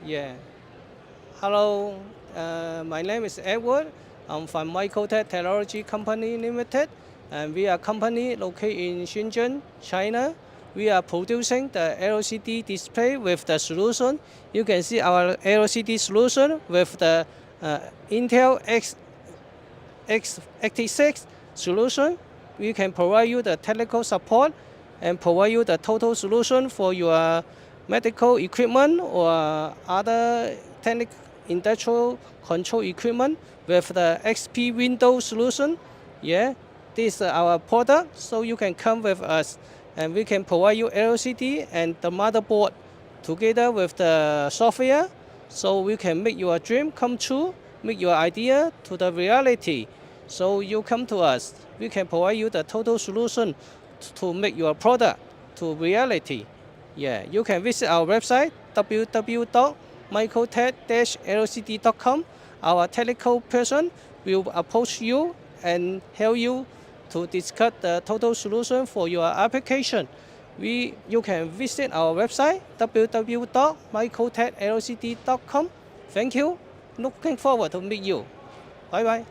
Yeah. Hello, my name is Edward. I'm from Microtech Technology Company Limited, and we are a company located in Shenzhen, China. We are producing the LCD display with the solution. You can see our LCD solution with the Intel X86 solution. We can provide you the technical support and provide you the total solution for your medical equipment or other technical industrial control equipment with the XP Windows solution. Yeah, this is our product, so you can come with us and we can provide you LCD and the motherboard together with the software, so we can make your dream come true, make your idea to the reality. So you come to us, we can provide you the total solution to make your product to reality. Yeah, you can visit our website www.microtech-lcd.com. Our technical person will approach you and help you to discuss the total solution for your application. You can visit our website www.microtech-lcd.com. Thank you. Looking forward to meet you. Bye bye.